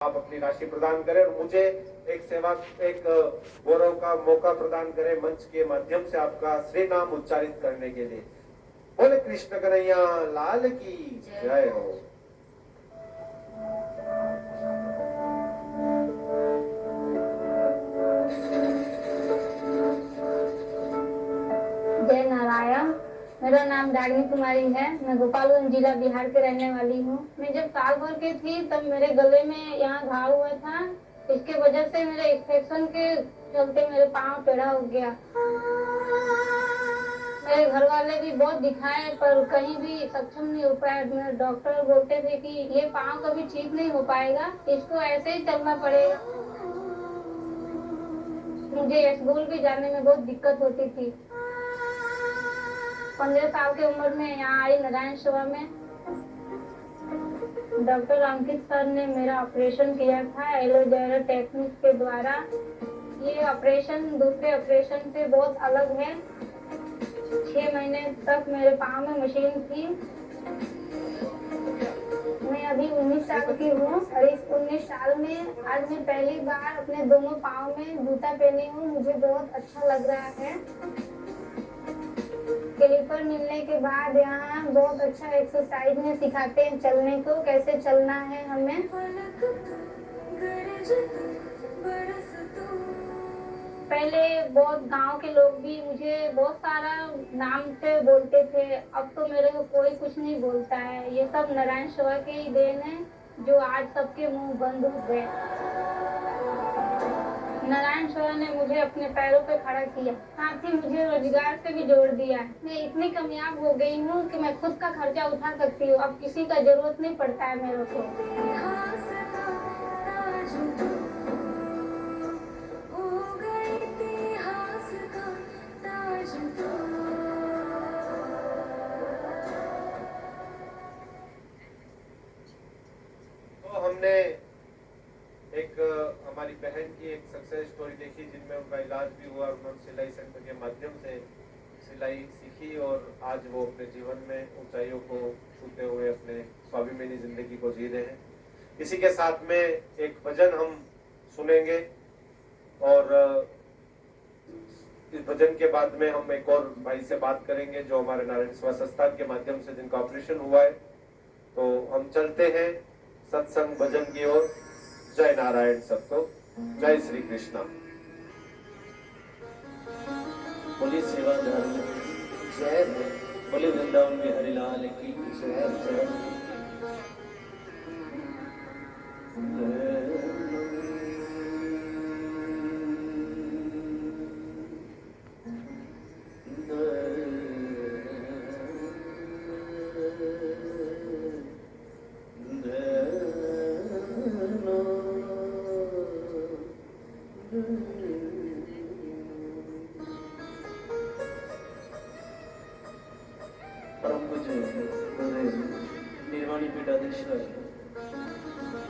आप अपनी राशि प्रदान करें और मुझे एक सेवा एक गौरव का मौका प्रदान करें मंच के माध्यम से आपका श्री नाम उच्चारित करने के लिए। बोले कृष्ण कन्हैया लाल की जय हो। जय नारायण। मेरा नाम डागनी कुमारी है। मैं गोपालगंज जिला बिहार के रहने वाली हूँ। मैं जब साल भर की थी तब मेरे गले में यहाँ घाव हुआ था। इसके वजह से मेरे इन्फेक्शन के चलते मेरे पाँव टेढ़ा हो गया। मेरे घर वाले भी बहुत दिखाए पर कहीं भी सक्षम नहीं हो पाया। मेरे डॉक्टर बोलते थे कि ये पाँव कभी ठीक नहीं हो पाएगा, इसको ऐसे ही चलना पड़ेगा। मुझे स्कूल भी जाने में बहुत दिक्कत होती थी। 15 साल की उम्र में यहाँ आई नारायण सेवा में। डॉक्टर अंकित सर ने मेरा ऑपरेशन किया था एलोवेरा टेक्निक के द्वारा। ये ऑपरेशन दूसरे ऑपरेशन से बहुत अलग है। 6 महीने तक मेरे पाँव में मशीन थी। मैं अभी 19 साल की हूँ और इस 19 साल में आज मैं पहली बार अपने दोनों पाँव में जूता पहनी हूँ। मुझे बहुत अच्छा लग रहा है। क्लिपर मिलने के बाद यहाँ बहुत अच्छा एक्सरसाइज में सिखाते हैं चलने को, कैसे चलना है हमें। पहले बहुत गांव के लोग भी मुझे बहुत सारा नाम से बोलते थे, अब तो मेरे को कोई कुछ नहीं बोलता है। ये सब नारायण सेवा की ही देन है जो आज सबके मुंह बंद हो गए। नारायण सेवा ने मुझे अपने पैरों पे खड़ा किया, साथ ही मुझे रोजगार से भी जोड़ दिया। मैं इतनी कामयाब हो गई हूँ कि मैं खुद का खर्चा उठा सकती हूँ। अब किसी का जरूरत नहीं पड़ता है मेरे को। तो हमने एक हमारी बहन की एक सक्सेस स्टोरी देखी जिनमें उनका इलाज भी हुआ। उन्होंने सिलाई सेंटर के माध्यम से सिलाई सीखी और आज वो अपने जीवन में ऊंचाइयों को छूते हुए अपने स्वाभिमानी जिंदगी को जी रहे हैं। इसी के साथ में एक भजन हम सुनेंगे और इस भजन के बाद में हम एक और भाई से बात करेंगे जो हमारे नारायण सेवा संस्थान के माध्यम से जिनका ऑपरेशन हुआ है। तो हम चलते हैं सत्संग भजन की ओर। जय नारायण सबको, जय श्री कृष्णा। बोली सेवा धर्म जय, बोले वृंदावन बिहारी लाल की जय जय।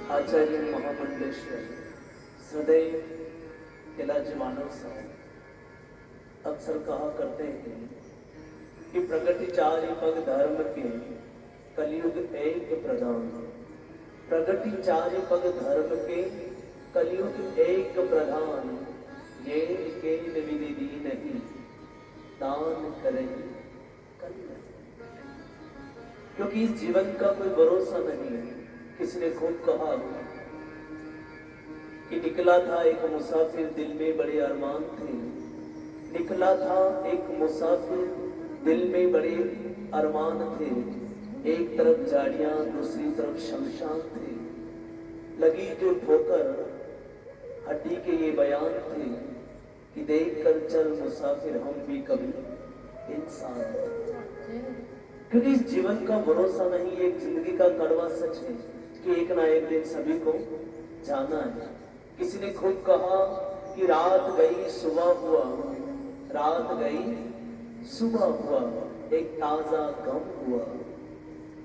आचार्य महामंडलेश्वर सदैव कैलाश मानव साहब अक्सर कहा करते हैं कि प्रगति चारि पग धर्म के कलयुग एक प्रधान। प्रगति चारि पग धर्म के कलयुग एक प्रधान। ये के विधि नहीं दान करेंगे कल्याण। क्योंकि इस जीवन का कोई भरोसा नहीं है। किसी ने खूब कहा कि निकला था एक मुसाफिर, दिल में बड़े अरमान थे। निकला था एक मुसाफिर, दिल में बड़े अरमान थे। एक तरफ झाड़ियां दूसरी तरफ शमशान थे। लगी जो ठोकर हड्डी के ये बयान थे कि देख कर चल मुसाफिर हम भी कभी इंसान। क्योंकि इस जीवन का भरोसा नहीं, एक जिंदगी का कड़वा सच है कि एक ना एक दिन सभी को जाना है। किसी ने खुद कहा कि रात गई सुबह हुआ, रात गई सुबह हुआ, एक ताजा गम हुआ।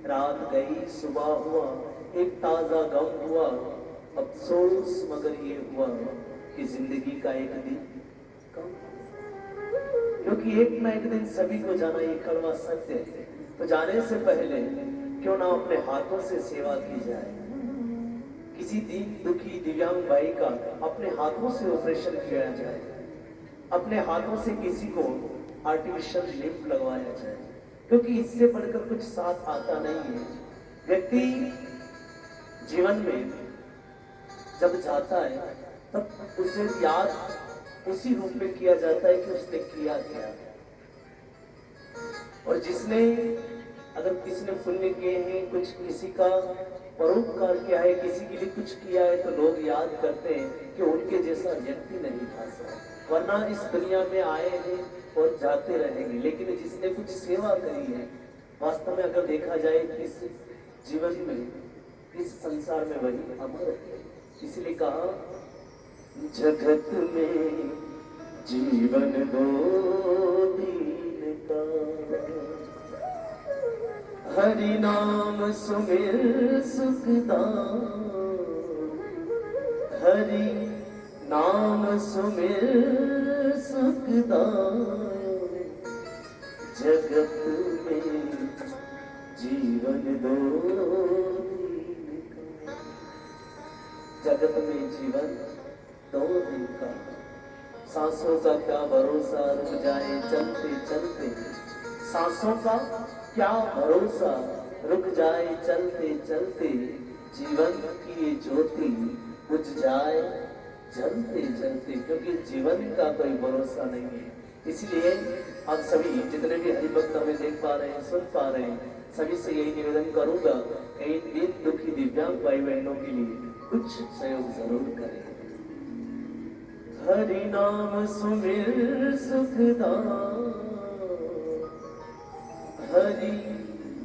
रात गई सुबह हुआ, एक ताजा गम हुआ। अफसोस मगर ये हुआ कि जिंदगी का एक दिन कम, क्योंकि एक ना एक दिन सभी को जाना, ये कड़वा सत्य है। तो जाने से पहले क्यों ना अपने हाथों से सेवा की जाए। किसी किसी दीन दुखी दिव्यांग भाई का अपने हाथों से ऑपरेशन किया जाए, अपने हाथों से किसी को आर्टिफिशियल लिम्फ लगवाया जाए, क्योंकि इससे बढ़कर कुछ साथ आता नहीं है। व्यक्ति जीवन में जब जाता है तब उसे याद उसी रूप में किया जाता है कि उसने किया क्या। और जिसने अगर किसी ने पुण्य किए हैं, कुछ किसी का परोपकार किया है, किसी के लिए कुछ किया है, तो लोग याद करते हैं कि उनके जैसा व्यक्ति नहीं था सर, वरना इस दुनिया में आए हैं और जाते रहेंगे। लेकिन जिसने कुछ सेवा करी है, वास्तव में अगर देखा जाए इस जीवन में, इस संसार में, वही अमर है। इसलिए कहा जगत में जीवन दो दिन का, हरि नाम सुमिर सुखदान, हरि नाम सुमिर सुखदान, जगत में जीवन दो दिन का। जगत में जीवन दो दिन का, सांसों का क्या भरोसा, रुक जाए चलते चलते। सांसों का क्या भरोसा, रुक जाए चलते चलते। जीवन की ये ज्योति बुझ जाए जलते जलते, क्योंकि जीवन का कोई भरोसा नहीं है। इसलिए आप सभी जितने भी हरिभक्त हमें देख पा रहे हैं, सुन पा रहे हैं, सभी से यही निवेदन करूंगा कि इन दीन दुखी दिव्यांग भाई बहनों के लिए कुछ सहयोग जरूर करें। हरि नाम सुमिर सुखदान, हरि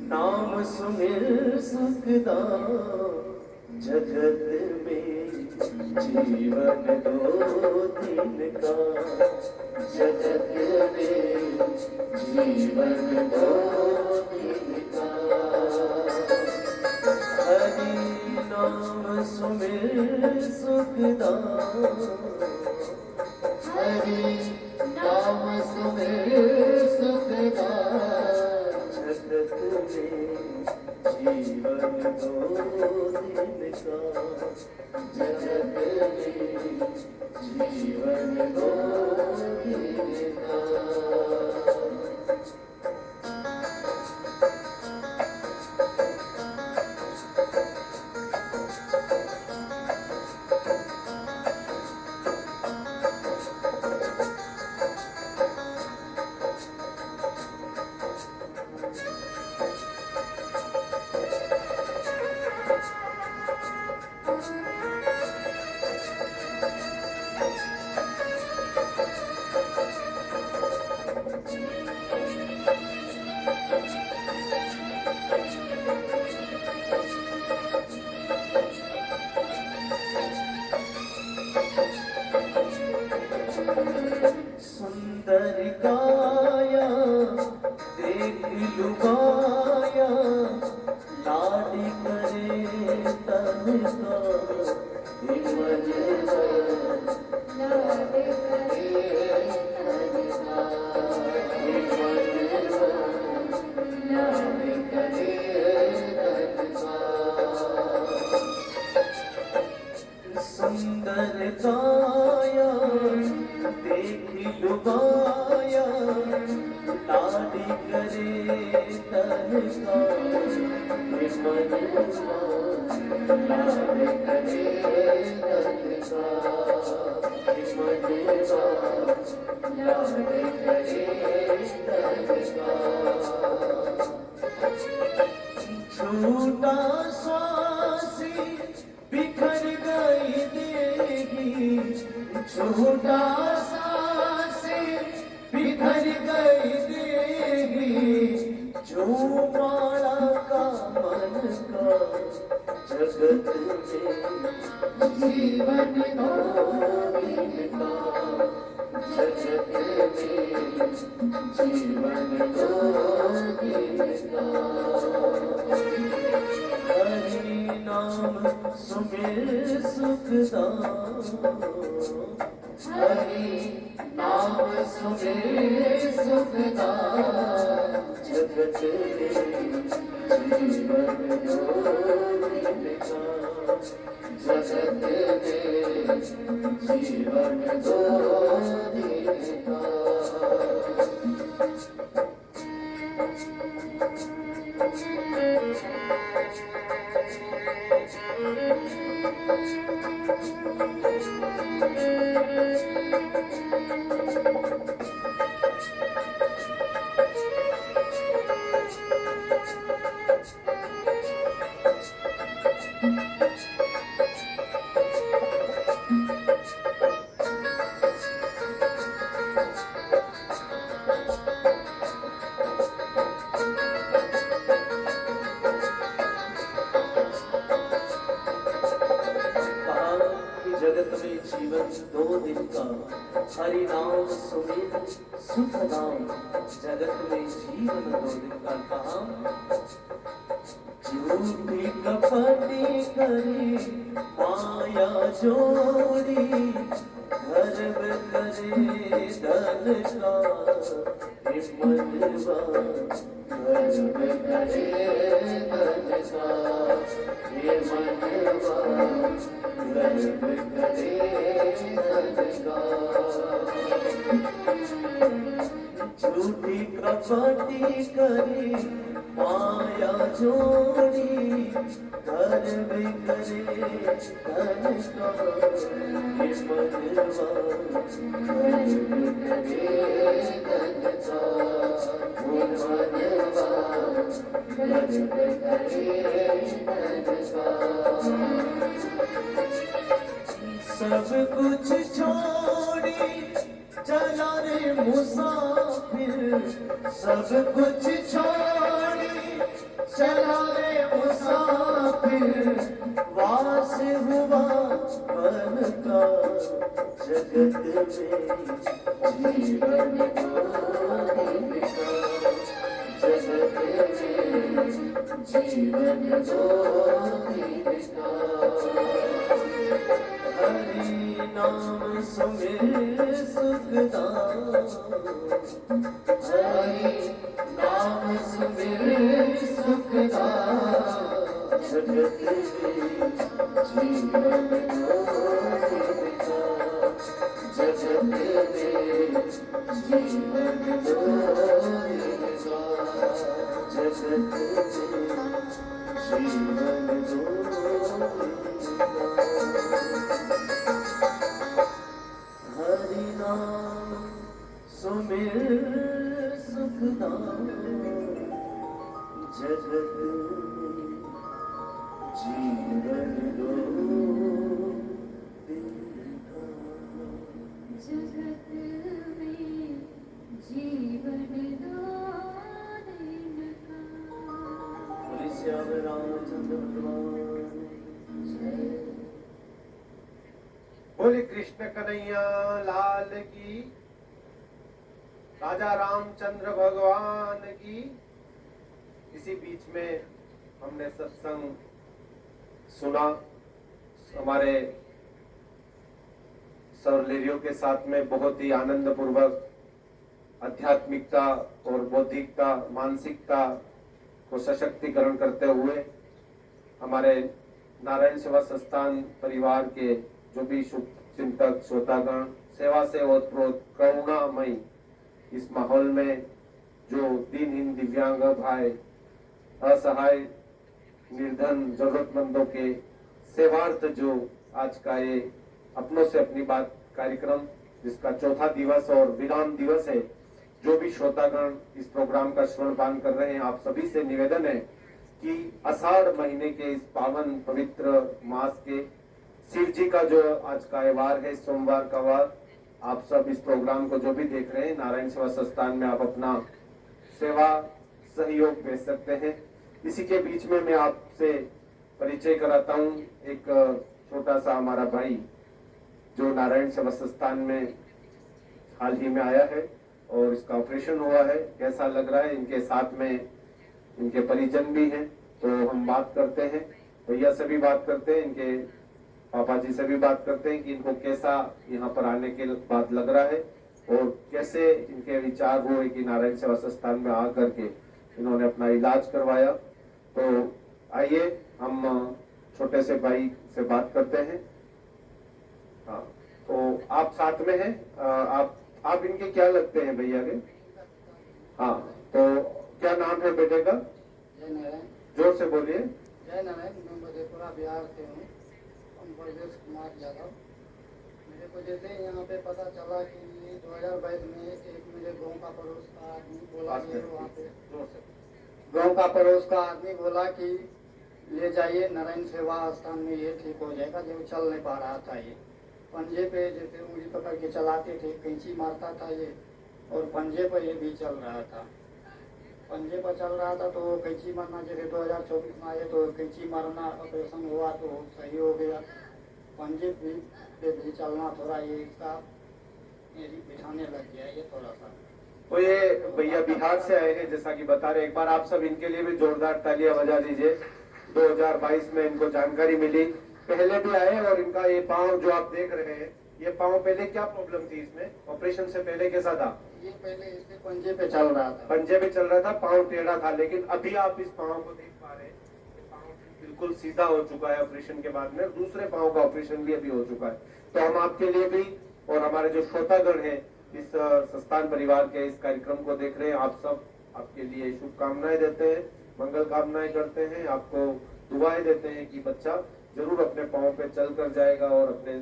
नाम सुमिर सुखदान, जगत में जीवन दो दिन का, जगत में जीवन दो दिन का। हरि नाम सुमिर सुखदान, हरि नाम सुमिर सुखदान, जगत में जीवन दो दिन का, जगत में जीवन दो दिन का। सुंदर काया देख लुभाया, लाडी करे तन का हिमन लाडी करे तन का हिमन लाडी करे तन का। सुंदर काया देख लुभाया, लाडी करे तन का हिमन लाडी करे तन का हिमन लाडी करे तन का। झूठा श्वासी बिखर गई देगी, झूठा सांसे बिखर गई देगी, झूमाड़ा का मन का, जगत में जीवन दो दिन का, जगत में जीवन दो दिन का। हरि नाम सुमिर सुखदान, हरि नाम सुमिर सुखदा जगत में जीवन ज्योति प्रकाश जगत में जीवन ज्योति जगत में जीवन 2 दिन का हरि नाम सुमिर सुख नाम जगत में जीवन 2 दिन का कहा झूठी कपटी करी माया जोड़ी घर करे धन का मनवा घर करे धन का झूठी कपटी करी माया जोड़ी घर में करे धन का मनवा घर में करे धन का मनवा घर में करे धन का सब कुछ छोड़ी चला रे मुसाफिर सब कुछ छोड़ी चला रे मुसाफिर वास हुआ मन का जगत में जीवन ज्योति जगत में जीवन ज्योति हरि नाम सुमिर सुखदा हरि नाम सुमिर सुखदा जगत में जीवन ज्योति जगत में जीवन ज्योति जगत में जीवन ज्योति हरि नाम सुमिर सुखदा जगत में जीवन दो जगत में जीवन बोले श्याम रामचंद्र भगवान बोले कृष्ण कन्हैया लाल की, राजा रामचंद्र भगवान की। इसी बीच में हमने सत्संग सुना हमारे सौरलेरियों के साथ में, बहुत ही आनंद पूर्वक आध्यात्मिकता और बौद्धिकता मानसिकता को सशक्तिकरण करते हुए हमारे नारायण सेवा संस्थान परिवार के जो भी शुभ चिंतक श्रोतागण सेवा से ओतप्रोत करुणामयी इस माहौल में जो दीनहीन दिव्यांग भाई असहाय निर्धन जरूरतमंदों के सेवार्थ जो आज का ये अपनों से अपनी बात कार्यक्रम जिसका चौथा दिवस और विराम दिवस है, जो भी श्रोतागण इस प्रोग्राम का श्रवणपान कर रहे हैं, आप सभी से निवेदन है कि आषाढ़ महीने के इस पावन पवित्र मास के शिव जी का जो आज का वार है, सोमवार का वार, आप सब इस प्रोग्राम को जो भी देख रहे हैं नारायण सेवा संस्थान में आप अपना सेवा सहयोग भेज सकते हैं। इसी के बीच में मैं आपसे परिचय कराता हूँ एक छोटा सा हमारा भाई जो नारायण सेवा संस्थान में हाल ही में आया है और इसका ऑपरेशन हुआ है। कैसा लग रहा है, इनके साथ में इनके परिजन भी हैं, तो हम बात करते हैं, भैया से भी बात करते हैं, इनके पापा जी से भी बात करते हैं कि इनको कैसा यहाँ पर आने के बाद लग रहा है और कैसे इनके विचार हुए कि नारायण सेवा संस्थान में आकर के इन्होंने अपना इलाज करवाया। तो आइए हम छोटे से भाई से बात करते हैं। हाँ, तो आप साथ में हैं, आप इनके क्या लगते हैं भैया के? हाँ, तो क्या नाम है बेटे का? जय नारायण। जोर से बोलिए। जय नारायण। मैं मधेपुरा बिहार से हूँ। हम परवेश कुमार यादव। मेरे को जैसे यहाँ पे पता चला कि 2022 में एक मेरे गांव का पड़ोस का आदमी बोला कि वहाँ पे गांव का पड़ोस का आदमी बोला कि ले जाइए नारायण सेवा स्थान में, ये ठीक हो जाएगा। जो चल नहीं पा रहा था, ये पंजे पे जैसे उंगली पकड़ के चलाते थे, कैंची मारता था ये, और पंजे पर ये भी चल रहा था। पंजे पर चल रहा था तो कैंची मारना, जैसे 2024 में आए तो कैंची मारना ऑपरेशन हुआ तो सही हो गया। पंजे पे भी चलना थोड़ा ये इसका मेरी बिठाने लग गया ये थोड़ा सा। तो ये भैया बिहार से आए हैं जैसा कि बता रहे। एक बार आप सब इनके लिए भी जोरदार तालियां बजा दीजिए। 2022 में इनको जानकारी मिली, पहले भी आए और इनका ये पाँव जो आप देख रहे हैं, ये पाँव पहले क्या प्रॉब्लम थी इसमें? ऑपरेशन से पहले कैसा था? ये पहले इसके पंजे पे चल रहा था, पंजे पे चल रहा था, पाँव टेढ़ा था, लेकिन अभी आप इस पाँव को देख पा रहे हैं, ये पाँव बिल्कुल सीधा हो चुका है ऑपरेशन के बाद में। दूसरे पाँव का ऑपरेशन भी अभी हो चुका है। तो हम आपके लिए भी और हमारे जो श्रोतागण है इस संस्थान परिवार के इस कार्यक्रम को देख रहे हैं, आप सब आपके लिए शुभकामनाएं देते हैं, मंगल कामनाएं करते हैं, आपको दुआएं देते हैं कि बच्चा जरूर अपने पाँव पे चल कर जाएगा और अपने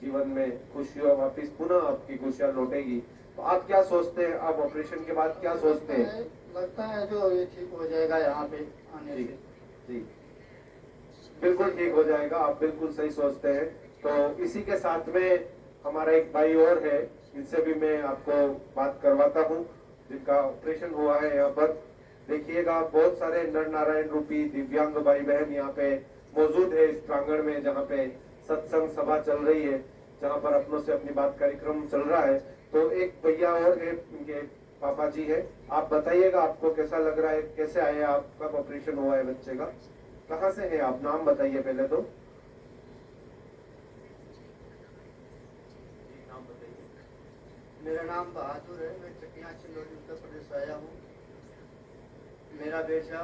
जीवन में खुशियों वापिस पुनः आपकी खुशियां लौटेगी। तो आप क्या सोचते हैं? आप ऑपरेशन के बाद क्या सोचते हैं? लगता है जो ये ठीक हो जाएगा यहाँ पे आने जी से। जी, बिल्कुल ठीक हो जाएगा। आप बिल्कुल सही सोचते हैं। तो इसी के साथ में हमारा एक भाई और है, इनसे भी मैं आपको बात करवाता हूँ, जिनका ऑपरेशन हुआ है यहाँ पर। देखिएगा, बहुत सारे नर नारायण रूपी दिव्यांग भाई बहन यहाँ पे मौजूद है इस प्रांगण में, जहाँ पे सत्संग सभा चल रही है, जहाँ पर अपनों से अपनी बात कार्यक्रम चल रहा है। तो एक भैया और है, इनके पापा जी है। आप बताइएगा आपको कैसा लग रहा है, कैसे आए आप, कब ऑपरेशन हुआ है बच्चे का, कहाँ से है आप? नाम बताइए पहले तो। नाम बताइए। मेरा नाम बहादुर है, मैं चकिया चिंदौली उत्तर प्रदेश से आया हूँ। मेरा बेटा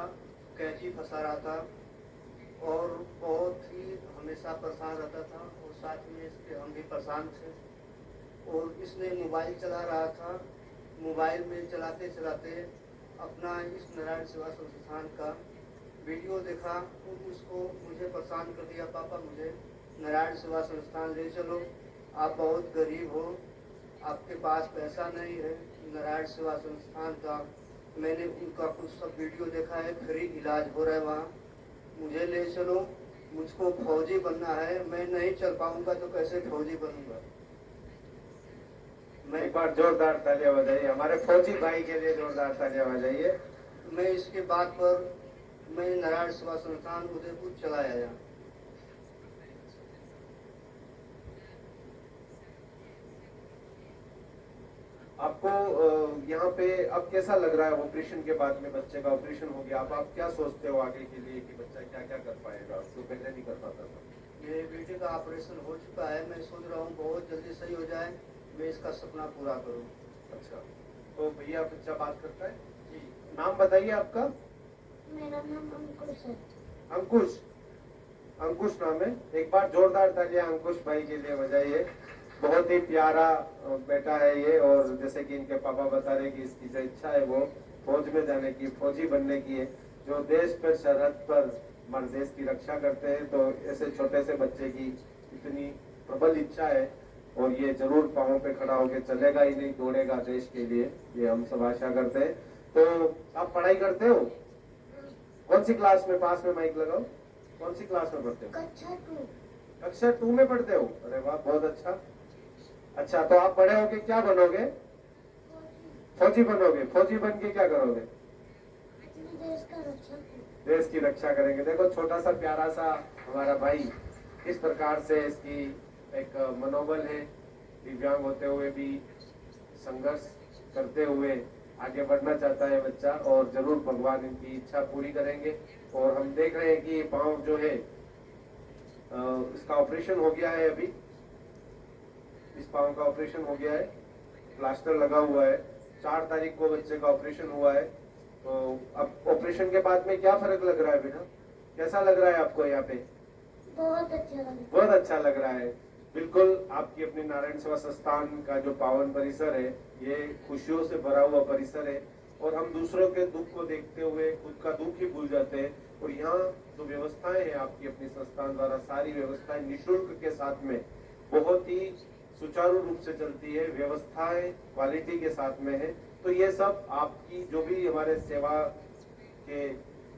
कैंची फंसा रहा था और बहुत ही हमेशा परेशान रहता था, और साथ में इसके हम भी परेशान थे। और इसने मोबाइल चला रहा था, मोबाइल में चलाते चलाते अपना इस नारायण सेवा संस्थान का वीडियो देखा, उसको मुझे परेशान कर दिया, पापा मुझे नारायण सेवा संस्थान ले चलो, आप बहुत गरीब हो, आपके पास पैसा नहीं है, नारायण सेवा संस्थान का मैंने उनका कुछ सब वीडियो देखा है, फ्री इलाज हो रहा है वहाँ, मुझे ले चलो, मुझको फौजी बनना है, मैं नहीं चल पाऊंगा तो कैसे फौजी बनूंगा। मैं एक बार जोरदार तालियां बजाइए हमारे फौजी भाई के लिए, जोरदार तालियां बजाइए। मैं इसके बाद पर मैं नारायण सेवा संस्थान उदयपुर चला आया। आपको यहाँ पे अब कैसा लग रहा है ऑपरेशन के बाद में? बच्चे का ऑपरेशन हो गया, अब आप क्या सोचते हो आगे के लिए कि बच्चा क्या क्या कर पाएगा जो पहले नहीं कर पाता था? मेरे बेटे का ऑपरेशन हो चुका है, मैं सोच रहा हूँ बहुत जल्दी सही हो जाए, मैं इसका सपना पूरा करूँ। अच्छा, तो भैया बच्चा बात करता है जी। नाम बताइए आपका। मेरा नाम अंकुश है। अंकुश, अंकुश नाम है। एक बार जोरदार तालियां अंकुश भाई के लिए बजाइए। बहुत ही प्यारा बेटा है ये, और जैसे कि इनके पापा बता रहे कि इसकी जो इच्छा है वो फौज में जाने की, फौजी बनने की है। जो देश पर सरहद पर हमारे देश की रक्षा करते हैं, तो ऐसे छोटे से बच्चे की इतनी प्रबल इच्छा है, और ये जरूर पाँव पे खड़ा होकर चलेगा ही नहीं, दौड़ेगा देश के लिए, ये हम सब आशा करते हैं। तो आप पढ़ाई करते हो? कौन सी क्लास में? पास में माइक लगाओ। कौन सी क्लास में पढ़ते हो? कक्षा 2। कक्षा 2 में पढ़ते हो? अरे वाह, बहुत अच्छा। अच्छा, तो आप बड़े होके क्या बनोगे? फौजी बनोगे। फौजी बन के क्या करोगे? देश का रक्षा करूं। देश की रक्षा करेंगे। देखो, छोटा सा प्यारा सा हमारा भाई किस प्रकार से इसकी एक मनोबल है, दिव्यांग होते हुए भी संघर्ष करते हुए आगे बढ़ना चाहता है बच्चा, और जरूर भगवान इनकी इच्छा पूरी करेंगे। और हम देख रहे हैं कि पाँव जो है इसका ऑपरेशन हो गया है, अभी इस पाँव का ऑपरेशन हो गया है, प्लास्टर लगा हुआ है। 4 तारीख को बच्चे का ऑपरेशन हुआ है। तो अब ऑपरेशन के बाद में क्या फर्क लग रहा है बेटा? कैसा लग रहा है आपको यहाँ पे? बहुत अच्छा लगा। बहुत अच्छा लग रहा है। बिल्कुल आपकी अपनी नारायण सेवा संस्थान का जो पावन परिसर है, ये खुशियों से भरा हुआ परिसर है और हम दूसरों के दुख को देखते हुए खुद का दुख ही भूल जाते हैं। और यहाँ जो व्यवस्थाएं हैं आपकी अपनी संस्थान द्वारा, सारी व्यवस्थाएं निःशुल्क के साथ में बहुत ही सुचारू रूप से चलती है, व्यवस्थाएं क्वालिटी के साथ में है। तो ये सब आपकी जो भी हमारे सेवा के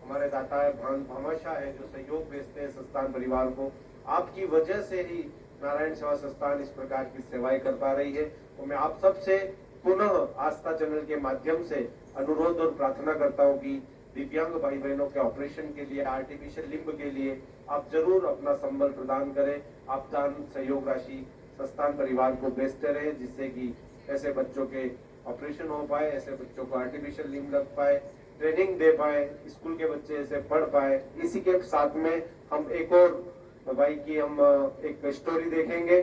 हमारे दाता है, भामाशाह है, जो सहयोग भेजते हैं संस्थान परिवार को, आपकी वजह से ही नारायण सेवा संस्थान इस प्रकार की सेवाएं कर पा रही है। तो मैं आप सबसे पुनः आस्था चैनल के माध्यम से अनुरोध और प्रार्थना करता हूँ कि दिव्यांग भाई बहनों के ऑपरेशन के लिए, आर्टिफिशियल लिम्ब के लिए आप जरूर अपना संबल प्रदान करें। आप दान सहयोग राशि संस्थान परिवार को भेजते रहे, जिससे कि ऐसे बच्चों के ऑपरेशन हो पाए, ऐसे बच्चों को आर्टिफिशियल लिम्ब लग पाए, ट्रेनिंग दे पाए, स्कूल के बच्चे ऐसे पढ़ पाए। इसी के साथ में हम एक और भाई की हम एक स्टोरी देखेंगे।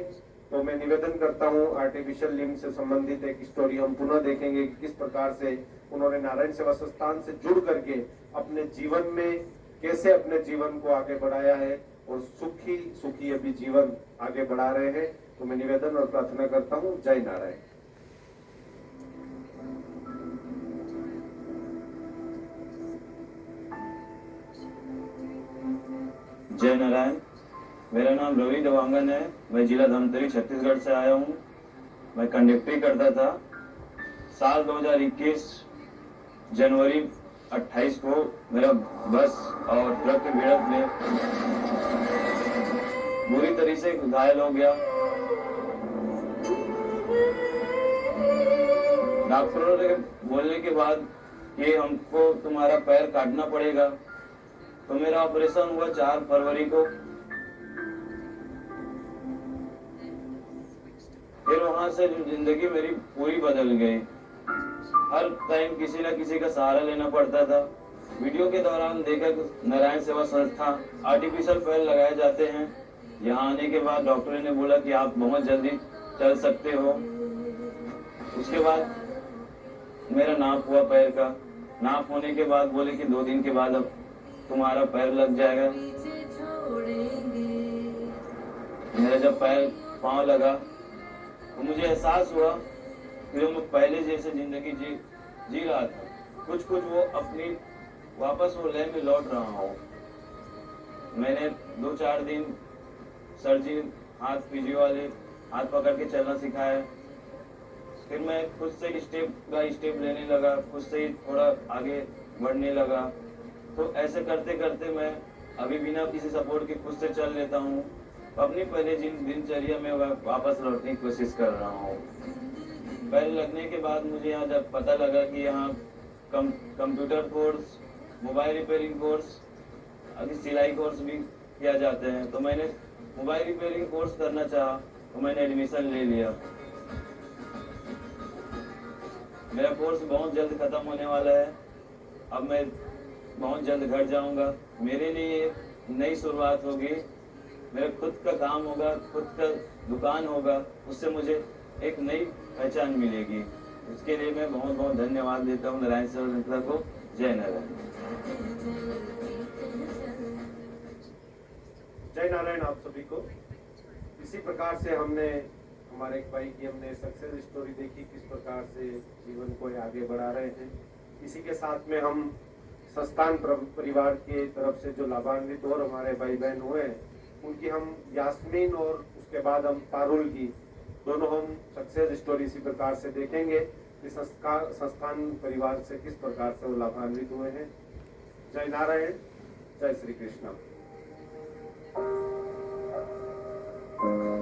तो मैं निवेदन करता हूँ, आर्टिफिशियल लिम्ब से संबंधित एक स्टोरी हम पुनः देखेंगे कि किस प्रकार से उन्होंने नारायण सेवा संस्थान से जुड़ करके अपने जीवन में कैसे अपने जीवन को आगे बढ़ाया है और सुखी सुखी अभी जीवन आगे बढ़ा रहे हैं। तो मैं निवेदन और प्रार्थना करता हूँ। जय नारायण। जय नारायण। मेरा नाम रवि देवांगन है। मैं जिला धमतरी छत्तीसगढ़ से आया हूँ। मैं कंडक्टरी करता था। साल 2021 जनवरी 28 को मेरा बस और ट्रक की भिड़ंत में बुरी तरह से घायल हो गया। डॉक्टरों ने बोलने के बाद कि हमको तुम्हारा पैर काटना पड़ेगा। तो मेरा ऑपरेशन हुआ 4 फरवरी को। फिर वहां से जिंदगी मेरी पूरी बदल गई। हर टाइम किसी न किसी का सहारा लेना पड़ता था। वीडियो के दौरान देखा कि नारायण सेवा संस्था आर्टिफिशियल पैर लगाए जाते हैं। यहाँ आने के बाद डॉक्टर ने बोला कि आप बहुत जल्दी चल सकते हो। उसके बाद मेरा नाप हुआ पैर का। नाप होने के बाद बोले कि 2 दिन के बाद अब तुम्हारा पैर लग जाएगा। मेरा जब पाँव लगा तो मुझे एहसास हुआ कि जो मैं पहले जैसे जिंदगी जी रहा था, कुछ वो अपनी वापस वो लय में लौट रहा हूँ। मैंने 2-4 दिन सर्जी हाथ फिजियो वाले हाथ पकड़ के चलना सिखाया। फिर मैं खुद से स्टेप बाय स्टेप लेने लगा, खुद से ही थोड़ा आगे बढ़ने लगा। तो ऐसे करते करते मैं अभी बिना किसी सपोर्ट के खुद से चल लेता हूँ। अपनी पहले दिनचर्या में वापस लौटने की कोशिश कर रहा हूँ। पैर लगने के बाद मुझे यहाँ जब पता लगा कि यहाँ computer course, mobile repairing course, अभी सिलाई कोर्स भी किया जाते हैं, तो मैंने मोबाइल रिपेयरिंग कोर्स करना चाहा तो मैंने एडमिशन ले लिया। मेरा कोर्स बहुत जल्द खत्म होने वाला है। अब मैं बहुत जल्द घर जाऊंगा। मेरे लिए एक नई शुरुआत होगी। मेरा खुद का काम होगा, खुद का दुकान होगा, उससे मुझे एक नई पहचान मिलेगी। इसके लिए मैं बहुत बहुत धन्यवाद देता हूँ नारायण सेवा संस्था को। जय नारायण। जय नारायण आप सभी को। इसी प्रकार से हमने हमारे एक भाई की हमने सक्सेस स्टोरी देखी, किस प्रकार से जीवन को आगे बढ़ा रहे हैं। इसी के साथ में हम संस्थान परिवार के तरफ से जो लाभान्वित और हमारे भाई बहन हुए हैं, उनकी हम यास्मीन और उसके बाद हम पारुल की दोनों हम सक्सेस स्टोरी इसी प्रकार से देखेंगे कि संस्थान परिवार से किस प्रकार से वो लाभान्वित हुए हैं। जय नारायण, जय श्री कृष्ण।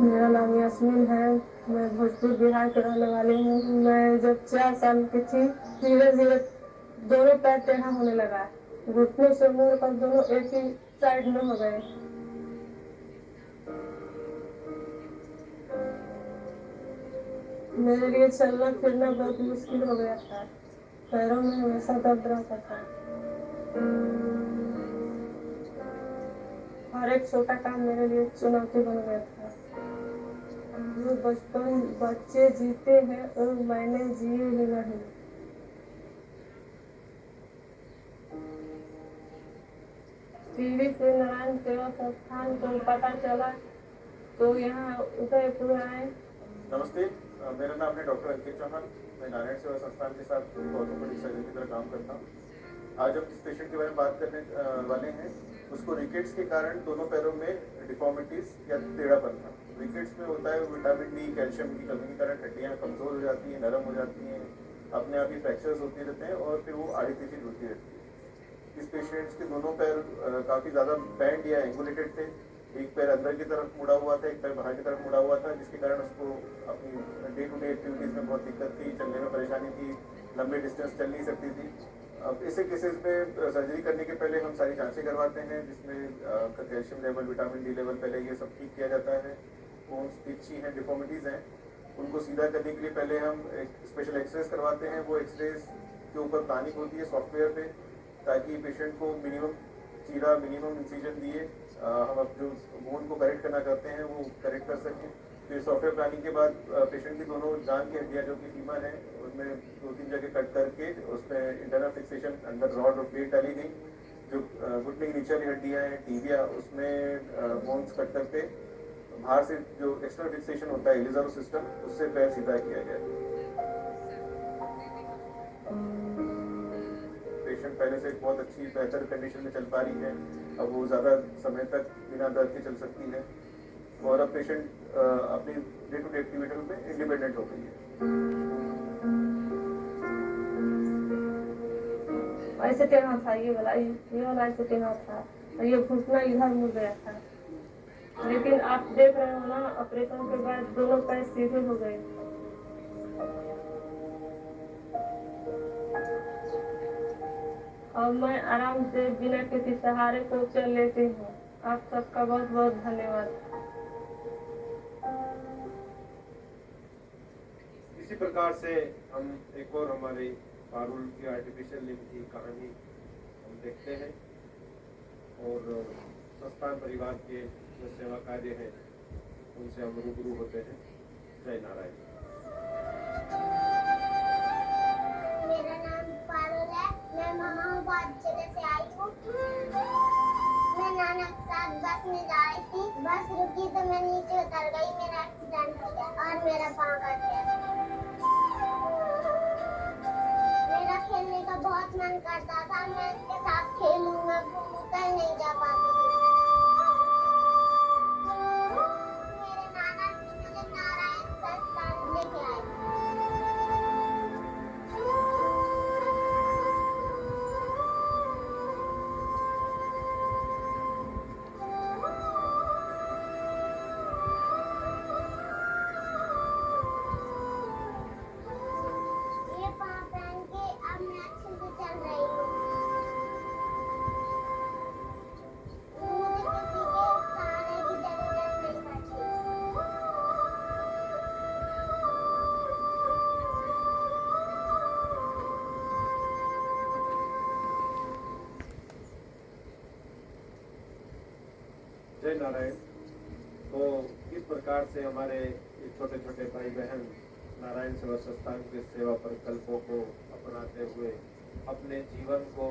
मेरा नाम यास्मीन है। मैं भोजपुर बिहार के रहने वाली हूँ। मैं जब 4 साल की थी, धीरे धीरे दोनों पैर टेढ़ा होने लगा। घुटने से मुड़ कर दोनों एक ही साइड में हो गए। मेरे लिए चलना फिरना बहुत मुश्किल हो गया था। पैरों में हमेशा दर्द रहता था। हर एक छोटा काम मेरे लिए चुनौती बन गया था। जो बचपन बच्चे जीते हैं और मैंने जिए ही नहीं। टीवी से नारायण सेवा संस्थान को पता चला तो यहाँ उदयपुर आए। नमस्ते, मेरा नाम है डॉक्टर अंकित चौहान। मैं नारायण सेवा संस्थान के साथ ऑर्थोपेडिक सर्जन की तरह काम करता हूँ। आज हम जिस पेशेंट के बारे में बात करने वाले हैं उसको रिकेट्स के कारण दोनों पैरों में डिफॉर्मिटीज या टेढ़ापन था। रिकेट्स में होता है विटामिन डी कैल्शियम की कमी के कारण हड्डियाँ कमजोर हो जाती हैं, नरम हो जाती हैं, अपने आप ही फ्रैक्चर्स होते रहते हैं और फिर वो आड़ी तिरछी होती रहती है। इस पेशेंट्स के दोनों पैर काफ़ी ज़्यादा बैंड या एंगुलेटेड थे। एक पैर अंदर की तरफ मुड़ा हुआ था, एक पैर बाहर की तरफ मुड़ा हुआ था, जिसके कारण उसको अपनी डे टू डे एक्टिविटीज़ में बहुत दिक्कत थी, चलने में परेशानी थी, लंबे डिस्टेंस चल नहीं सकती थी। अब ऐसे केसेस में सर्जरी करने के पहले हम सारी जांचें करवाते हैं, जिसमें calcium level, vitamin D level पहले ये सब ठीक किया जाता है। बोन्स तिरछी हैं, डिफॉर्मिटीज़ हैं, उनको सीधा करने के लिए पहले हम एक स्पेशल एक्सरेज करवाते हैं। वो एक्सरेज के ऊपर प्लानिंग होती है सॉफ्टवेयर पे, ताकि पेशेंट को मिनिमम चीरा, मिनिमम इंसिजन दिए हम अब जो बोन को करेक्ट करना चाहते हैं वो करेक्ट कर सकें। फिर सॉफ्टवेयर प्लानिंग के बाद पेशेंट की दोनों जान की हड्डियाँ जो कि फीमर है उसमें 2-3 जगह कट करके उसमें इंटरनल फिक्सेशन अंदर रॉड और प्लेट डाली गई। जो घुटने की नीचे वाली हड्डियाँ हैं, टीबिया, उसमें बोन्स कट करके बाहर से जो एक्सटर्नल फिक्सेशन होता है एलिजारो सिस्टम, उससे पैर सीधा किया गया। पेशेंट पहले से बहुत अच्छी बेहतर कंडीशन में चल पा रही है। अब वो ज़्यादा समय तक बिना दर्द के चल सकती है और अब पेशेंट अपनी डे टू डे एक्टिविटी में इंडिपेंडेंट हो गई है। ऐसे टेढ़ा था ये वाला ऐसे टेढ़ा था और ये घुटना इधर मुड़ गया था। लेकिन आप देख रहे हो ना, ऑपरेशन के बाद दोनों पैर सीधे हो गए। और मैं आराम से बिना किसी सहारे को चल लेती हूँ। आप सबका बहुत बहुत धन्यवाद। इसी प्रकार से हम एक और हमारी पारुल की आर्टिफिशियल लिम्ब की कहानी हम देखते हैं और संस्थान परिवार के जो सेवा कार्य है उनसे हम रूबरू होते हैं। जय नारायण। मेरा नाम पारुल है, मैं महाबाद जिले से आई हूँ। मैं नाना के साथ बस में जा रही थी, बस रुकी तो मैं नीचे उतर गई, मेरा एक्सीडेंट हो गया और मेरा पाँव कट गया। मेरा खेलने का बहुत मन करता था, मैं इसके साथ खेलूंगा, कहीं नहीं जा पाती थी। मेरे नाना मुझे नारायण संस्थान लेके आए। ये पाँव पहन के अब मैं अच्छे से चल रही हूँ। मुझे किसी के सहारे की जरूरत नहीं पड़ती। जय नारायण। तो इस प्रकार से हमारे छोटे छोटे भाई बहन नारायण सेवा संस्थान के सेवा प्रकल्पों को अपनाते हुए अपने जीवन को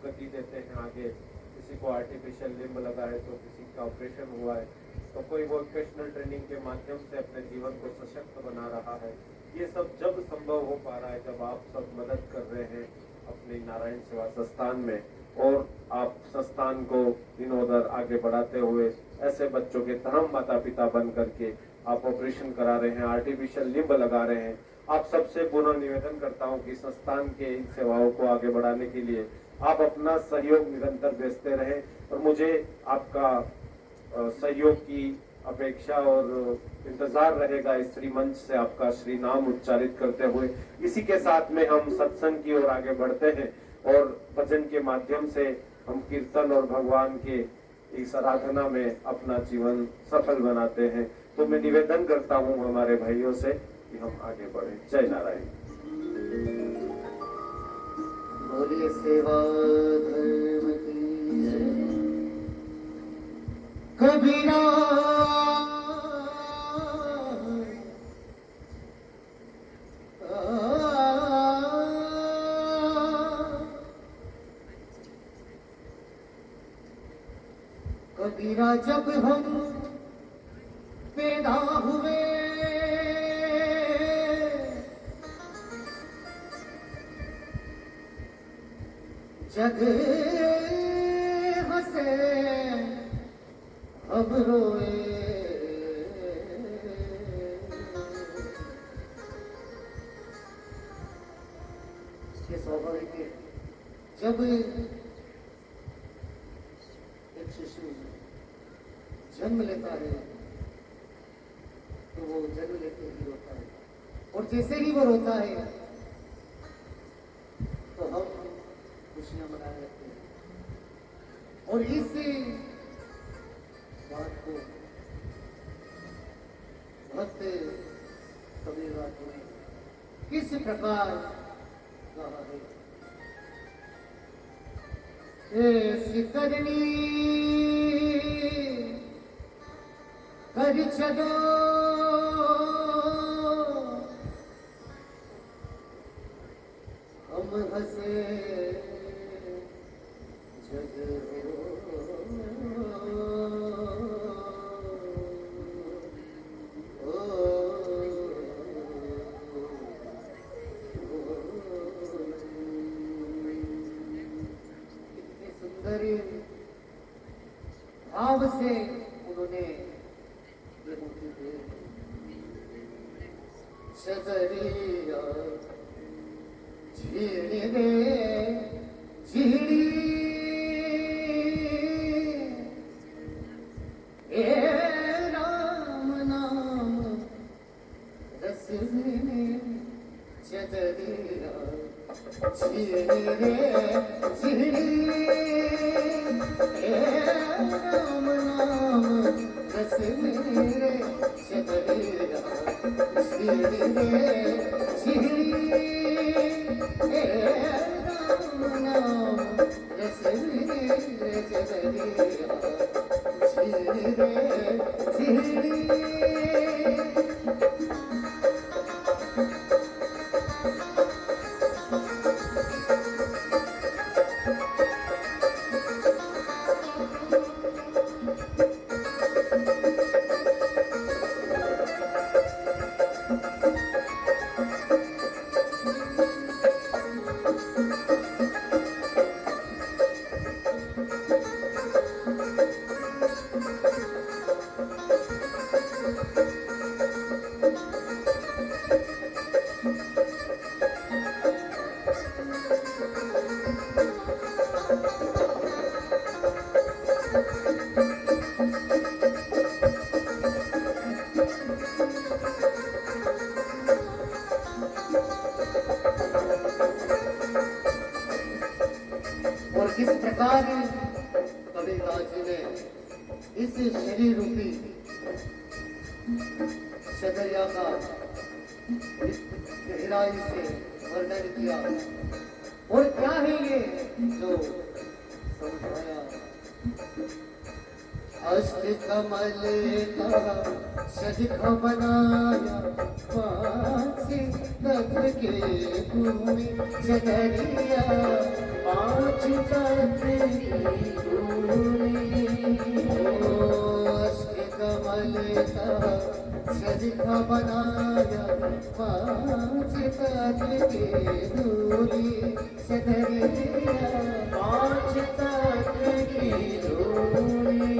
गति देते हैं आगे। किसी को आर्टिफिशियल लिम्ब लगा है तो किसी का ऑपरेशन हुआ है तो कोई वोकेशनल ट्रेनिंग के माध्यम से अपने जीवन को सशक्त बना रहा है। ये सब जब संभव हो पा रहा है जब आप सब मदद कर रहे हैं अपने नारायण सेवा संस्थान में, और आप संस्थान को दिनों-दिन आगे बढ़ाते हुए ऐसे बच्चों के धर्म माता पिता बन करके आप ऑपरेशन करा रहे हैं, आर्टिफिशियल लिम्ब लगा रहे हैं। आप सबसे पुनः निवेदन करता हूं कि संस्थान के इन सेवाओं को आगे बढ़ाने के लिए आप अपना सहयोग निरंतर भेजते रहें और मुझे आपका सहयोग की अपेक्षा और इंतजार रहेगा। इस श्री मंच से आपका श्री नाम उच्चारित करते हुए इसी के साथ में हम सत्संग की ओर आगे बढ़ते हैं और भजन के माध्यम से हम कीर्तन और भगवान के इस आराधना में अपना जीवन सफल बनाते हैं। तो मैं निवेदन करता हूं हमारे भाइयों से कि हम आगे बढ़े। जय नारायण। बोलिए सेवा धर्म की जय। कबीरा कबीरा जब हम पैदा हुए जग हंसे अब रोए ये स्वाभाविक है जब एक शिशु जन्म लेता है तो वो जन्म लेते ही रोता है और जैसे ही वो रोता है तो हम खुशियां मना लेते हैं और इस बात को भक्त कबीरदास ने किस प्रकार कहा है करनी कर चलो हम हंसे जग इतने सुंदर भाव से उन्होंने शजरिया झीड़ी रे झीड़ी ए राम नाम रस में शजरिया झीड़ी रे झीड़ी ए राम नाम रस मेरे शजरिया झीड़ी रे झीड़ी ए राम नाम रस मेरे शजरिया झीड़ी रे झीड़ी और किस प्रकार कबीरदास जी ने इस शरीर रूपी शजरिया का गहराई से वर्णन किया और क्या है ये जो समझाया अष्ट कमल का शजिखा बनाया पांच तत्व के भूमि शजरिया पांच तत्व की भूमि अष्ट कमल का शजिखा बनाया पांच तत्व के दूरी शजरिया पांच तत्व की दूरी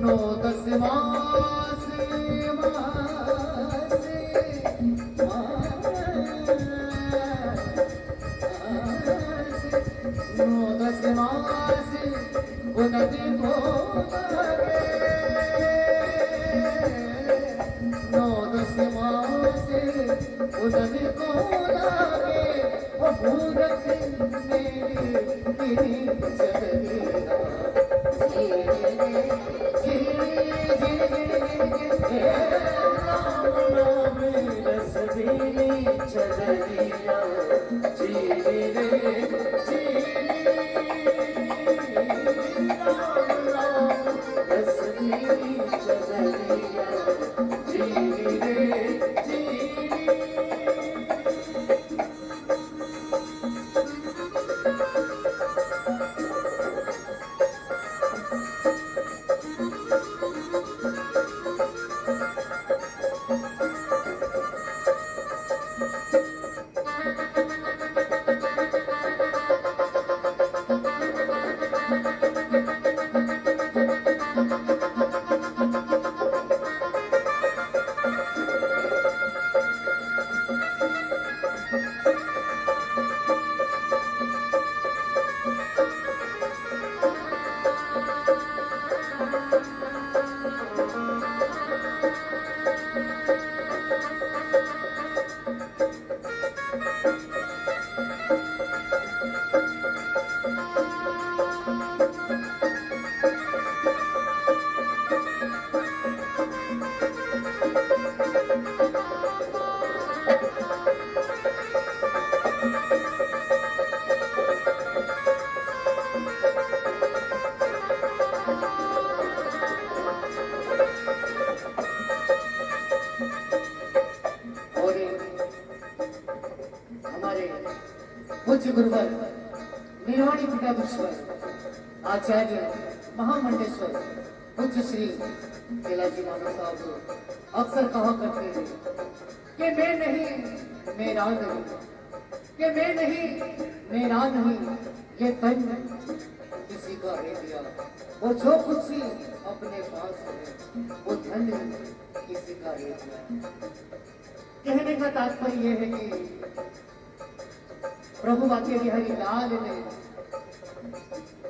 नौ दस मास नौ दस मास उनके को नौ दस मास उनके को लागे वो भूरत मेरी जगरिया राम जीनी रे जीनी। पूज्य गुरुवर निर्वाणी पीठाधीश्वर आचार्य महामंडेश्वर पूज्य श्री केलाजी मानो साहब अक्सर कहा करते हैं कि मैं नहीं मेरा नहीं, कि मैं नहीं मेरा नहीं, ये तन किसी का है दिया, वो जो कुछ ही अपने पास है वो धन किसी का है दिया। कहने का तात्पर्य यह है कि प्रभु बाकी हरि लाल ने,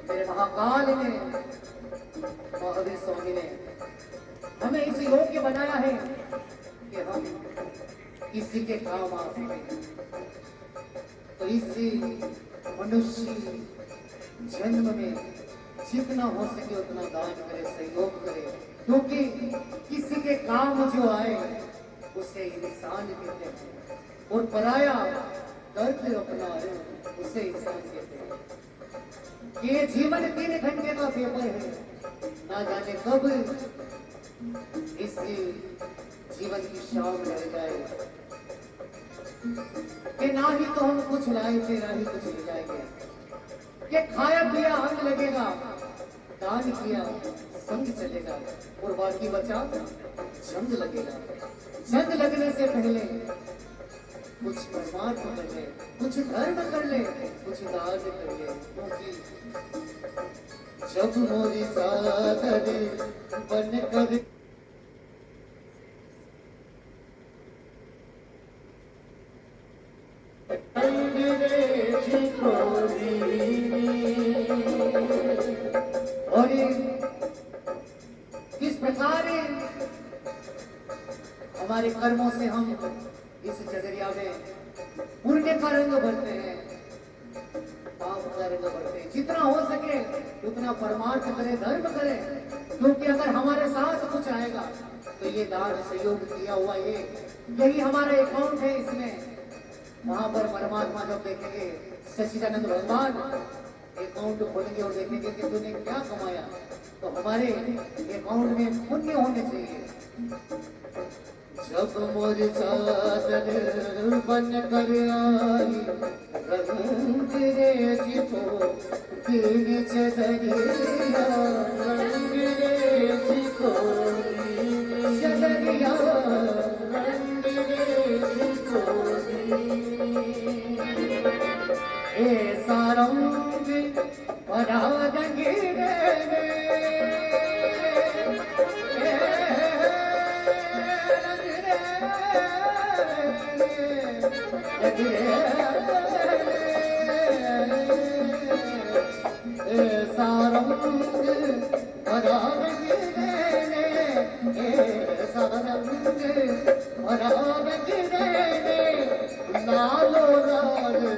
मेरे महाकाल ने, महावीर स्वामी ने हमें इस योग्य बनाया है कि हम किसी के काम आ सके। तो इस मनुष्य जन्म में जितना हो सके उतना दान करे, सहयोग करे, क्योंकि किसी के काम जो आए उसे इंसान कहते हैं और पराया दर्द अपना उसे इंसान कहते हैं। ये जीवन 3 घंटे का पेपर है, ना जाने कब इस जीवन की शाम रह जाए, कि ना ही तो हम कुछ लाए थे ना ही कुछ ले जाएंगे। ये खाया पिया अंग लगेगा, दान किया संग चलेगा और बाकी बचा जंग लगेगा। जंग लगने से पहले कुछ परमार्थ कर ले, कुछ धर्म कर ले, कुछ दान कर ले, क्योंकि जब मोरी चादर बन कर और किस प्रकार हमारे कर्मों से हम इस जगरिया में पुण्य का रंग भरते हैं, पाप का रंग भरते हैं। जितना हो सके उतना परमार्थ करें, धर्म करें, क्योंकि अगर हमारे साथ कुछ आएगा तो ये दान सहयोग किया हुआ यही हमारा अकाउंट है। इसमें वहां पर परमात्मा जब देखेंगे, सच्चिदानंद भगवान अकाउंट खोलेंगे और देखेंगे कि तूने क्या कमाया, तो हमारे अकाउंट में पुण्य होने चाहिए। जब मोर चादर बन कर आई रंग रे जितो दीन चदरिया, रंग रे जितो चदरिया, रंग रे जितो ऐसा रंग बड़ा रंग लालो लाल रे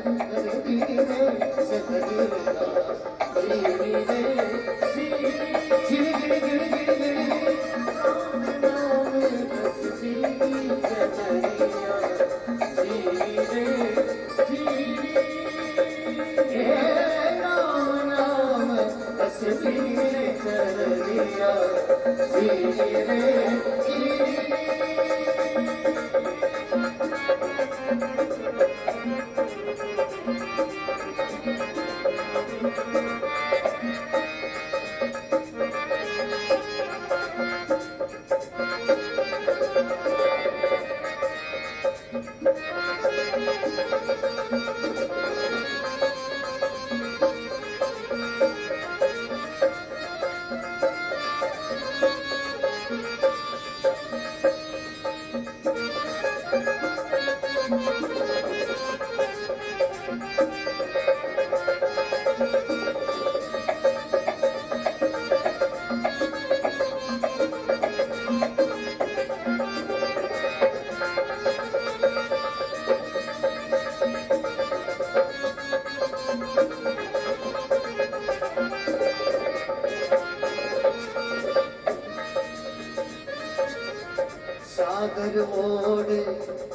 सागर ओढ़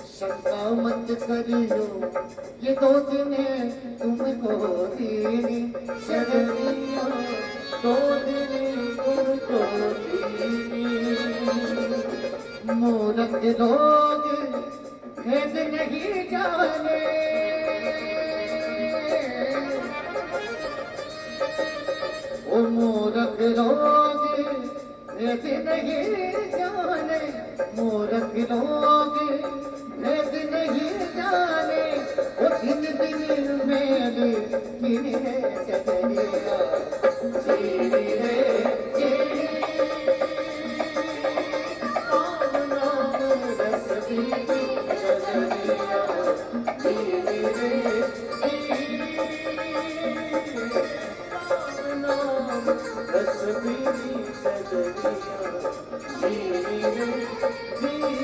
शंका मत करियो, ये 2 दिन तुमको दीनी शरणिया, 2 दिन तुमको दीनी। मूरख लोग भेद नहीं जाने, ओ मूरख लोग भेद नहीं जाने, मूरख लोग भेद नहीं जाने, ओ दिन दिन मेरे गिरे चलिया, जीरी रे जीरी, राम नाम रस बीती चलिया, जीरी रे जीरी, राम नाम रस बीती चलिया, जीरी रे जीरी,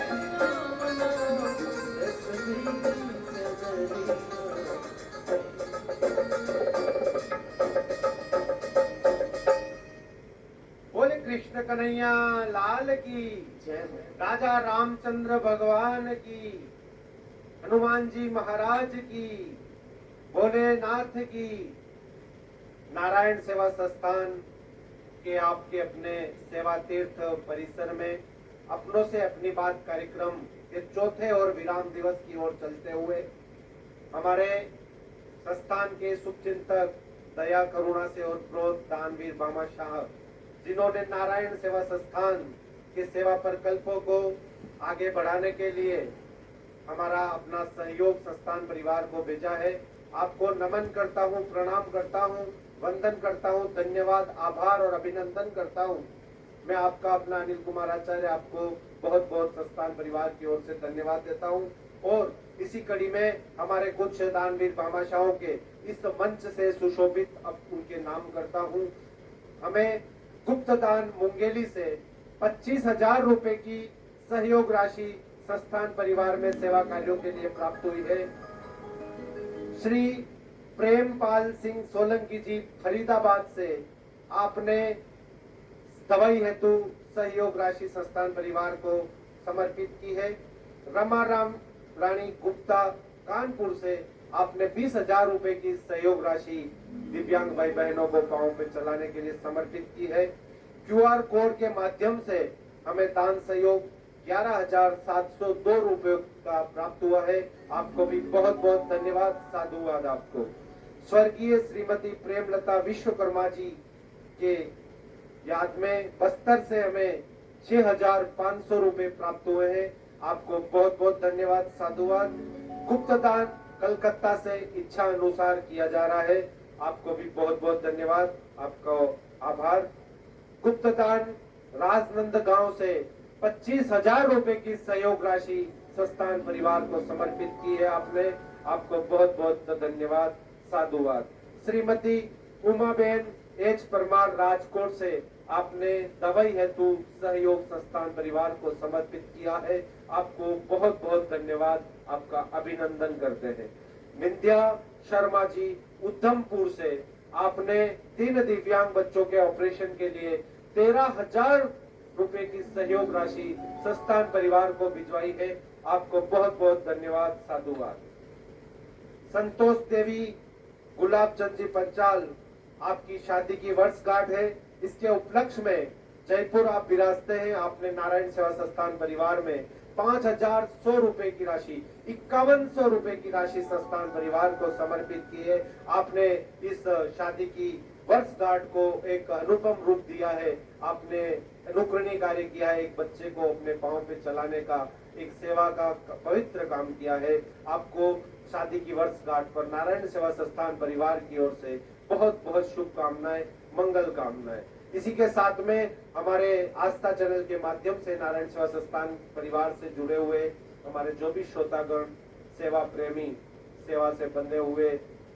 राम नाम रस बीती चलिया। बोले कृष्ण कन्हैया लाल की जय हो। राजा रामचंद्र भगवान की, हनुमान जी महाराज की, भोलेनाथ की। नारायण सेवा संस्थान के आपके अपने सेवा तीर्थ परिसर में अपनों से अपनी बात कार्यक्रम के चौथे और विराम दिवस की ओर चलते हुए हमारे संस्थान के शुभचिंतक दया करुणा से और क्रोध दानवीर बामा शाह, जिन्होंने नारायण सेवा संस्थान के सेवा प्रकल्पों को आगे बढ़ाने के लिए हमारा अपना सहयोग संस्थान परिवार को भेजा है। आपको नमन करता हूँ, प्रणाम करता हूँ, वंदन करता हूँ, धन्यवाद, आभार और अभिनंदन करता हूँ। मैं आपका अपना अनिल कुमार आचार्य आपको बहुत बहुत संस्थान परिवार की ओर से धन्यवाद देता हूँ। और इसी कड़ी में हमारे कुछ दानवीर भामाशाहों के इस मंच से सुशोभित अब उनके नाम करता हूँ। हमें गुप्त दान मुंगेली से 25,000 रुपए की सहयोग राशि संस्थान परिवार में सेवा कार्यों के लिए प्राप्त हुई है। श्री प्रेमपाल सिंह सोलंकी जी फरीदाबाद से आपने दवाई हेतु सहयोग राशि संस्थान परिवार को समर्पित की है। रमा राम रानी गुप्ता कानपुर से आपने 20,000 रुपए की सहयोग राशि दिव्यांग भाई बहनों को पांव पे चलाने के लिए समर्पित की है। क्यूआर कोड के माध्यम से हमें दान सहयोग 11,702 रुपए का प्राप्त हुआ है। आपको भी बहुत बहुत धन्यवाद, साधुवाद आपको। स्वर्गीय श्रीमती प्रेमलता विश्वकर्मा जी के याद में बस्तर से हमें 6,500 रुपए प्राप्त हुए हैं। आपको बहुत बहुत धन्यवाद, साधुवाद। गुप्त दान कलकत्ता से इच्छा अनुसार किया जा रहा है। आपको भी बहुत बहुत धन्यवाद, आपको आभार। गुप्त दान राजनंद गांव से 25,000 रुपए की सहयोग राशि संस्थान परिवार को समर्पित की है आपने। आपको बहुत बहुत धन्यवाद, साधुवाद। श्रीमती उमाबेन एच परमार राजकोट से आपने दवाई हेतु सहयोग संस्थान परिवार को समर्पित किया है। आपको बहुत बहुत धन्यवाद, आपका अभिनंदन करते हैं। विंध्या शर्मा जी उधमपुर से आपने 3 दिव्यांग बच्चों के ऑपरेशन के लिए 13,000 रुपए की सहयोग राशि संस्थान परिवार को भिजवाई है। आपको बहुत बहुत धन्यवाद, साधुवाद। संतोष देवी गुलाब चंद जी पंचाल, आपकी शादी की वर्षगांठ है। इसके उपलक्ष्य में जयपुर आप विराजते हैं। आपने नारायण सेवा संस्थान परिवार में 5,100 रुपए की राशि, 5,100 रुपए की राशि संस्थान परिवार को समर्पित की है। आपने इस शादी की वर्षगांठ को एक अनुपम रूप दिया है। आपने अनुकरणीय कार्य किया है, एक बच्चे को अपने पांव पे चलाने का, एक सेवा का पवित्र काम किया है। आपको शादी की वर्षगांठ पर नारायण सेवा संस्थान परिवार की ओर से बहुत बहुत शुभकामनाएं, मंगल कामनाएं। इसी के साथ में हमारे आस्था चैनल के माध्यम से नारायण सेवा संस्थान परिवार से जुड़े हुए हमारे जो भी श्रोतागण, सेवा प्रेमी, सेवा से बंधे हुए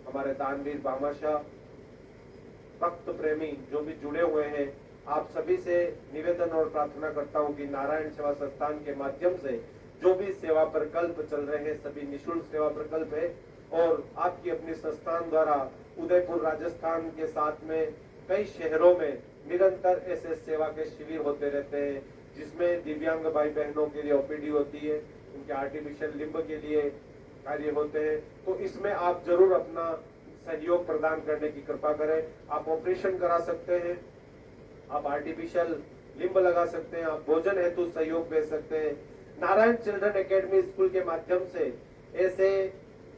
हमारे दानवीर भामाशाह, भक्त प्रेमी जो भी जुड़े हुए हैं, आप सभी से निवेदन और प्रार्थना करता हूं कि नारायण सेवा संस्थान के माध्यम से जो भी सेवा प्रकल्प चल रहे हैं सभी निःशुल्क सेवा प्रकल्प है। और आपकी अपनी संस्थान द्वारा उदयपुर राजस्थान के साथ में कई शहरों में निरंतर ऐसे सेवा के शिविर होते रहते हैं, जिसमें दिव्यांग भाई बहनों के लिए ओपीडी होती है, उनके आर्टिफिशियल लिम्ब के लिए कार्य होते हैं। तो इसमें आप जरूर अपना सहयोग प्रदान करने की कृपा करें। आप ऑपरेशन करा सकते हैं, आप आर्टिफिशियल लिम्ब लगा सकते हैं, आप भोजन हेतु सहयोग दे सकते हैं। नारायण चिल्ड्रन एकेडमी स्कूल के माध्यम से ऐसे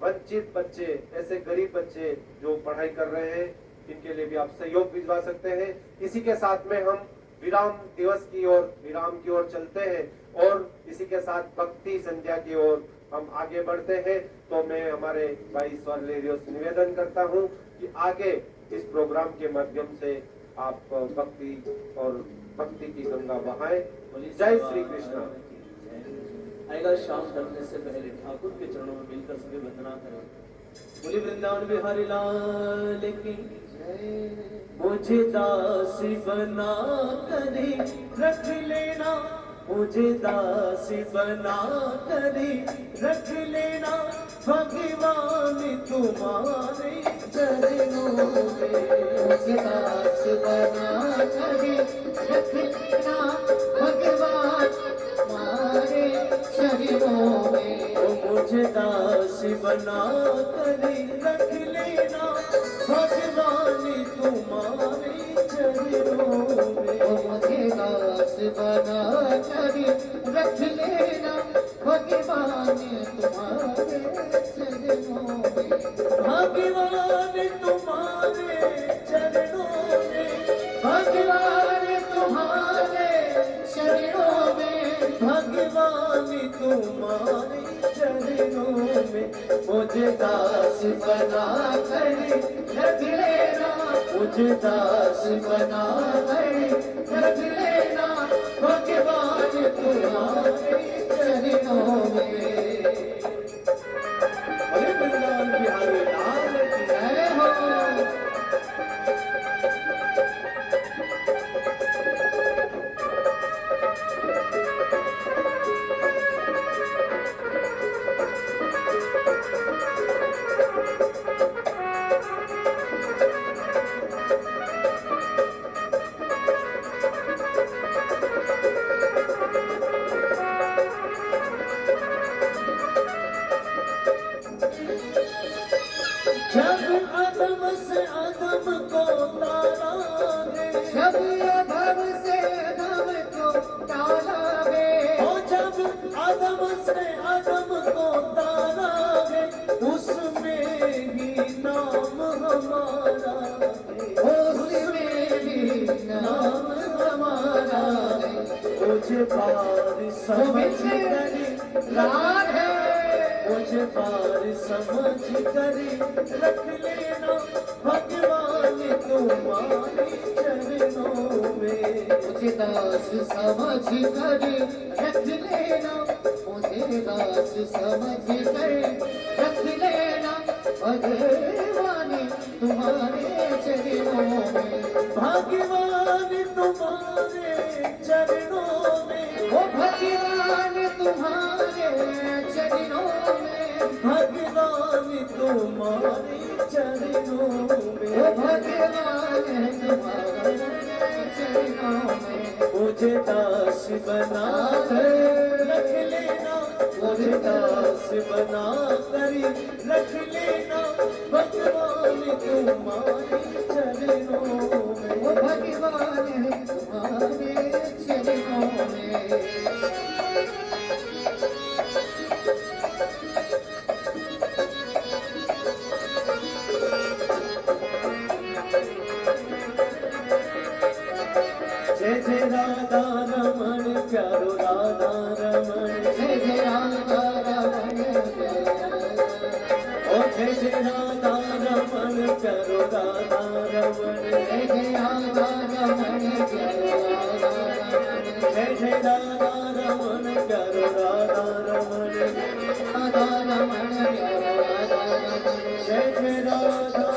वंचित बच्चे, ऐसे गरीब बच्चे जो पढ़ाई कर रहे हैं, इनके लिए भी आप सहयोग भिजवा सकते हैं। इसी के साथ में हम विराम दिवस की ओर, विराम की ओर चलते हैं और इसी के साथ भक्ति संध्या की ओर हम आगे बढ़ते हैं। तो मैं हमारे भाई स्वरलेरियो से निवेदन करता हूं कि आगे इस प्रोग्राम के माध्यम से आप भक्ति और भक्ति की गंगा बहाएं। जय श्री कृष्ण। आएगा शाम ढलने से पहले ठाकुर के चरणों में मिलकर सभी वंदना करें। बोली वृंदावन बिहारी लाल की जय। मुझे दासी बना करे रख लेना, मुझे दासी बना करे रख लेना, भगवान तुम्हारे चरणों में। मुझे दास बना करे रख लेना, भगवान तुम्हारे चरणों में। मुझे दास बना करे रख लेना, भगवान तुम्हारे चरणों में। मुझे दास बना करे रख लेना, भगवान तुम्हारे चरणों में। भगवान तुम्हारे चरणों में, भगवान तुम्हारे चरणों में, भगवान तुम्हारे चरणों में। मुझे दास बना कर रख लेना, मुझे दास बना कर रख लेना, भगवान तुम्हारे चरणों में। अरे वृंदावन बिहारी लाल की जय हो। मुझे पार समझ कर लाल है, मुझे पार समझ कर रख लेना, भगवान तुम्हारे चरणों में। मुझे दास समझ कर रख लेना, मुझे दास समझ कर रख लेना, भगवान तुम्हारे चरणों में। भगवान तुम्हारे चरणों में, ओ भगवान तुम्हारे चरणों में, भगवान तुम्हारे चरणों में, ओ भगवान तुम्हारे चरणों में। मुझे दास बना कर रख लेना, मुझे दास बना कर रख लेना, भगवान तुम्हारे चरणों में, ओ भगवान तुम्हारे चरणों में। जय जय राधा रमण प्यारो राधा रमण, जय जय राधा रमण ओ जय जय राधा रमण प्यारो राधा रमण, जय जय राधा रमण प्यारो राधा रमण, जय जय राधा रमण प्यारो राधा रमण, राधा रमण प्यारो राधा रमण, जय जय राधा